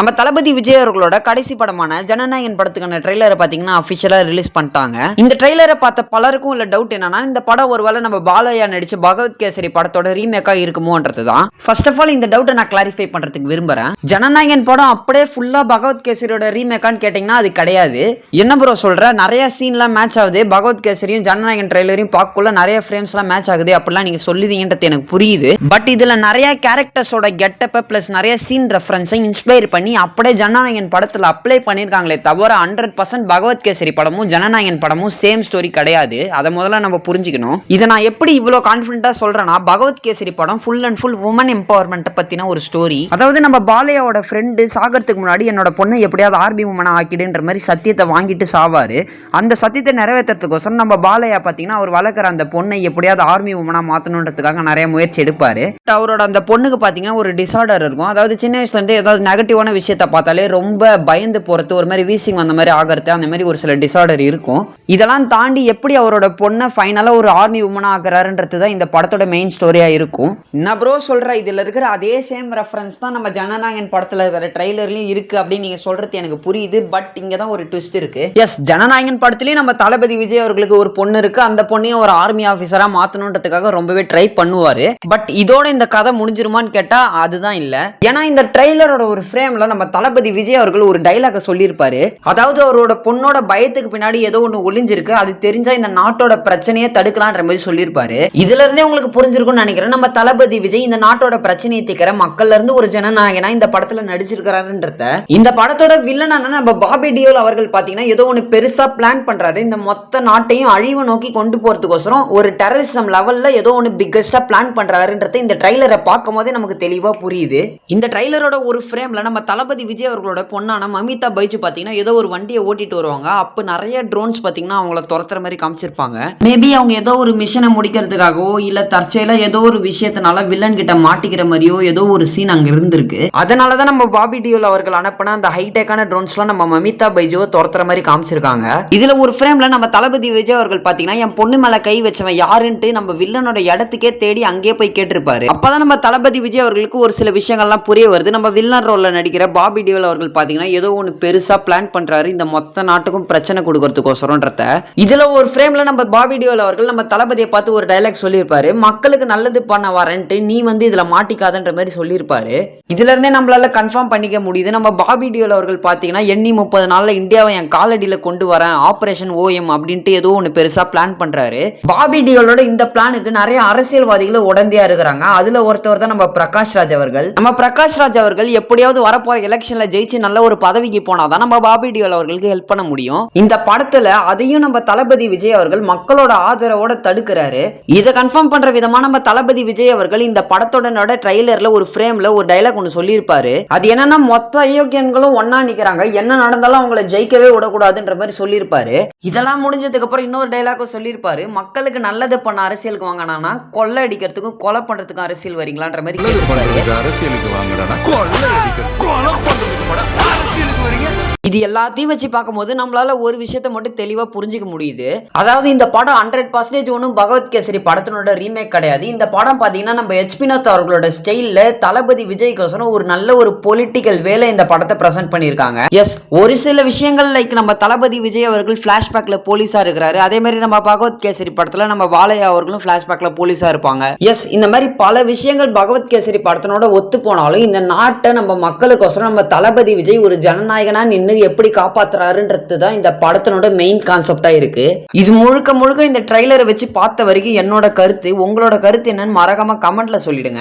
நம்ம தளபதி விஜய் அவர்களோட கடைசி படமான ஜனநாயகன் படத்துக்கான ட்ரெய்லரை பாத்தீங்கன்னா அபிஷியலா ரிலீஸ் பண்ணிட்டாங்க. இந்த ட்ரெய்லரை பார்த்த பலருக்கும் உள்ள டவுட் என்னன்னா, இந்த படம் ஒருவேளை நம்ம பாலையா நடிச்ச பகவத் கேசரி படத்தோட ரீமேக்கா இருக்குமோன்றதுதான். ஃபர்ஸ்ட் ஆஃப் ஆல் இந்த டவுட்டை நான் கிளாரிஃபை பண்றதுக்கு விரும்புறேன். ஜனநாயகன் படம் அப்படியே ஃபுல்லா பகவத் கேசரியோட ரீமேக்கான்னு கேட்டீங்கன்னா அது கிடையாது. என்ன ப்ரோ சொல்ற, நிறைய சீன்லாம் மேட்ச் ஆகுது, பகவத் கேசரியும் ஜனநாயகன் ட்ரெய்லரையும் பார்க்கக்குள்ள நிறைய ஃப்ரேம்ஸ்லாம் மேட்ச் ஆகுது அப்படிலாம் நீங்க சொல்லுவீங்கன்றது எனக்கு புரியுது. பட் இதுல நிறைய கேரக்டர்ஸோட கெட்டப் பிளஸ் நிறைய சீன் ரெஃபரன்ஸை இன்ஸ்பயர் பண்ணி அப்படியே ஜனநாயகன் படத்துல அப்ளை பண்ணிருக்காங்களே தவிர 100% பகவத் கேசரி படமும் ஜனநாயகன் படமும் சேம் ஸ்டோரி கிடையாது. அதை முதல்ல நம்ம புரிஞ்சுக்கணும். இதை நான் எப்படி இவ்வளவு கான்ஃபிடென்ட்டா சொல்றேன்னா, பகவத் கேசரி படம் full and full women empowerment பத்தின ஒரு ஸ்டோரி. அதாவது நம்ம பாலையாவோட ஃப்ரெண்டு சாகறதுக்கு முன்னாடி என்னோட பொண்ணை எப்படியாவது ஆர்மி உமனா ஆக்கிடுன்ற மாதிரி சத்தியத்தை வாங்கிட்டு சாவாரு. அந்த சத்தியத்தை நிறைவேற்றுறதுக்கோசரம் நம்ம பாலையா பாத்தீங்கன்னா அவர் வளர்க்குற அந்த பொண்ணை எப்படியாவது ஆர்மி உமனா மாத்தணுன்றதுக்காக நிறைய முயற்சி எடுப்பாரு. அவரோட அந்த பொண்ணுக்கு பாத்தீங்கன்னா ஒரு டிசார்டர் இருக்கும். அதாவது சின்ன வயசுல இருந்து ஏதாவது நெகட்டிவான விஷயத்தை பார்த்தாலே ரொம்ப பயந்து போறது, ஒரு மாதிரி வீசிங் வந்த மாதிரி ஆகிறது, அந்த மாதிரி ஒரு சில டிசார்டர் இருக்கும். இதெல்லாம் தாண்டி எப்படி அவரோட பொண்ணை ஃபைனலா ஒரு ஆர்மி உமனா ஆக்குறாருன்றது தான் இந்த படத்தோட மெயின் ஸ்டோரியா இருக்கும். என்ன ப்ரோ சொல்ற, இதுல இருக்கிற அதே சேம் ரெஃபரன்ஸ் தான் நம்ம ஜனநாயகன் படத்துல இருக்கிற ட்ரைலர்லயும் இருக்கு அப்படின்னு நீங்க சொல்றது எனக்கு புரியுது. பட் இங்க தான் ஒரு ட்விஸ்ட் இருக்கு. எஸ், ஜனநாயகன் படத்துலயும் நம்ம தளபதி விஜய் அவர்களுக்கு ஒரு பொண்ணு இருக்கு, அந்த பொண்ணையும் ஒரு ஆர்மி ஆபீசரா மாத்தணுன்றதுக்காக ரொம்பவே ட்ரை பண்ணுவாரு. பட் இதோட இந்த கதை முடிஞ்சிருமான்னு கேட்டா அதுதான் இல்ல. ஏன்னா இந்த ட்ரைலரோட ஒரு ஃப்ரேம்ல நம்ம தளபதி விஜய் அவர்கள் ஒரு டைலாக சொல்லியிருப்பாரு. அதாவது அவரோட பொண்ணோட பயத்துக்கு பின்னாடி ஏதோ ஒண்ணு ஒளிஞ்சிருக்கு, அது தெரிஞ்சா இந்த நாட்டோட பிரச்சனையை தடுக்கலான்ற மாதிரி சொல்லியிருப்பாரு. இதுல இருந்தே உங்களுக்கு புரிஞ்சிருக்கும்னு நினைக்கிறேன், நம்ம தளபதி விஜய் இந்த நாட்டோட பிரச்சனையை தீர்க்கிற மக்கள்ல இருந்து ஒரு ஜனநாயகனா இந்த படத்துல நடிச்சிருக்கிறாருன்றத. இந்த படத்தோட வில்லனா நம்ம பாபி டியோல் அவர்கள் பாத்தீங்கன்னா ஏதோ ஒண்ணு பெருசா பிளான் பண்றாரு. இந்த மொத்த நாட்டையும் அழிவு நோக்கி கொண்டு போறதுக்கோசரம் ஒரு டெரரிசம் லெவல்ல ஏதோ ஒண்ணு பிக்கஸ்டா பிளான் பண்றாருன்றத இந்த ட்ரைலரை பார்க்கும் போதே நமக்கு தெளிவா புரியுது. இந்த ட்ரைலரோட ஒரு ஃப்ரேம்ல நம்ம தளபதி விஜய் அவர்களோட பொண்ணான மமிதா பைஜு பாத்தீங்கன்னா ஏதோ ஒரு வண்டியை ஓட்டிட்டு வருவாங்க. அப்ப நிறைய ட்ரோன்ஸ் பாத்தீங்கன்னா அவங்கள துரத்துற மாதிரி காமிச்சிருப்பாங்க. மேபி அவங்க ஏதோ ஒரு மிஷனை முடிக்கிறதுக்காகவோ இல்ல தற்செயலா ஏதோ ஒரு விஷயத்தினால வில்லன் கிட்ட மாட்டிக்கிற மாதிரியோ ஏதோ ஒரு சீன் அங்க இருந்திருக்கு. அதனாலதான் நம்ம பாபி டியோல் அவர்கள் அனுப்பின அந்த ஹைடெக்கான ட்ரோன்ஸ்லாம் நம்ம மமிதா பைஜுவை துரத்துற மாதிரி காமிச்சிருக்காங்க. இதுல ஒரு ஃப்ரேம்ல நம்ம தளபதி விஜய் அவர்கள் பாத்தீங்கன்னா என் பொண்ணு மேல கை வச்சவன் யாருன்ட்டு நம்ம வில்லனோட இடத்துக்கே தேடி அங்கே போய் கேட்டிருப்பாரு. அப்பதான் நம்ம தளபதி விஜய் அவர்களுக்கு ஒரு சில விஷயங்கள்லாம் புரிய வருது. நம்ம வில்லன் ரோல்ல நடிக்கிற பாபி டியோல் அவர்கள் பாத்தீங்கன்னா ஏதோ ஒன்று பெருசா பிளான் பண்றாரு இந்த மொத்த நாட்டுக்கும் பிரச்சனை கொடுக்கறதுக்கோசரம்ன்றத. இதுல ஒரு ஃப்ரேம்ல நம்ம பாபி டியோல் அவர்கள் நம்ம தளபதியை பார்த்து ஒரு டைலாக் சொல்லியிருப்பாரு, மக்களுக்கு நல்லது பண்ண வரேன்ட்டு நீ வந்து இதுல மாட்டிக்காதன்ற மாதிரி சொல்லியிருப்பாரு. இதுல இருந்தே நம்மளால கன்ஃபார்ம் பண்ணிக்க முடியுது, நம்ம பாபி டியோல் அவர்கள் பாத்தீங்கன்னா எண்ணி 30 நாள்ல இந்தியாவை என் காலடியில கொண்டு வரேன், ஆபரேஷன் ஓஎம் அப்படின்ட்டு ஏதோ ஒன்று பெருசா பிளான் பண்றாரு. பாபி டியோலோட இந்த பிளானுக்கு நிறைய அரசியல்வாதிகள் உடந்தையா இருக்கிறாங்க. அதுல ஒருத்தவர் தான் நம்ம பிரகாஷ் ராஜ் அவர்கள். நம்ம பிரகாஷ் ராஜ் அவர்கள் எப்படியாவது வரப்போற எலெக்ஷன்ல ஜெயிச்சு நல்ல ஒரு பதவிக்கு போனாதான் நம்ம பாபி டியோல் அவர்களுக்கு ஹெல்ப் பண்ண முடியும். இந்த படத்துல அதையும் நம்ம தளபதி விஜய் அவர்கள் மக்களோட ஆதரவோட தடுக்கிறாரு. இதை கன்ஃபார்ம் பண்ற விதமா நம்ம தளபதி விஜய் அவர்கள் இந்த படத்தோட ட்ரைலர்ல ஒரு ஃப்ரேம்ல ஒரு டைலாக் ஒன்று சொல்லியிருப்பாரு. அது என்னன்னா, மொத்த அயோக்கியன்களும் ஒன்னா நிக்கிறாங்க, என்ன நடந்தாலும் அவங்களை ஜெயிக்கவே விடக்கூடாதுன்ற மாதிரி சொல்லியிருப்பாரு. இதெல்லாம் முடிஞ்சதுக்கு அப்புறம் இன்னொரு டைலாக்கும் சொல்லியிருப்பாரு, மக்களுக்கு நல்லது பண்ண அரசியலுக்கு வாங்கினா கொள்ளை அடிக்கிறதுக்கும் கொலை பண்றதுக்கும் அரசியல் வரீங்களான்ற மாதிரி அரசியலுக்கு வாங்கடா கொள்ளை அடிக்கிறது கொலை பண்றதுக்கு அரசியலுக்கு வரீங்க. இது எல்லாத்தையும் வச்சு பார்க்கும்போது நம்மளால ஒரு விஷயத்த மட்டும் தெளிவா புரிஞ்சுக்க முடியுது. அதாவது இந்த படம் 100% ஒன்றும் பகவத் கேசரி படத்தினோட ரீமேக் கிடையாது. இந்த படம் பாத்தீங்கன்னா நம்ம வினோத் அவர்களோட ஸ்டைல்ல தளபதி விஜய்க்கோசரம் ஒரு நல்ல ஒரு பொலிட்டிக்கல் வேலை இந்த படத்தை பிரசன்ட் பண்ணியிருக்காங்க. எஸ், ஒரு சில விஷயங்கள் லைக் நம்ம தளபதி விஜய் அவர்கள் பிளாஷ்பேக்ல போலீஸா இருக்கிறாரு, அதே மாதிரி நம்ம பகவத் கேசரி படத்துல நம்ம பாலையா அவர்களும் பிளாஷ்பேக்ல போலீஸா இருப்பாங்க. எஸ், இந்த மாதிரி பல விஷயங்கள் பகவத் கேசரி படத்தினோட ஒத்து போனாலும் இந்த நாட்டை நம்ம மக்களுக்கோசரம் நம்ம தளபதி விஜய் ஒரு ஜனநாயகனா நின்று எப்படி காப்பாத்துறாருன்றது தான் இந்த படத்தினோட மெயின் கான்செப்டா இருக்கு. இது முழுக்க முழுக்க இந்த ட்ரைலரை வச்சு பார்த்த வரைக்கும் என்னோட கருத்து, உங்களோட கருத்து என்னன்னு மறக்காம கமெண்ட்ல சொல்லிடுங்க.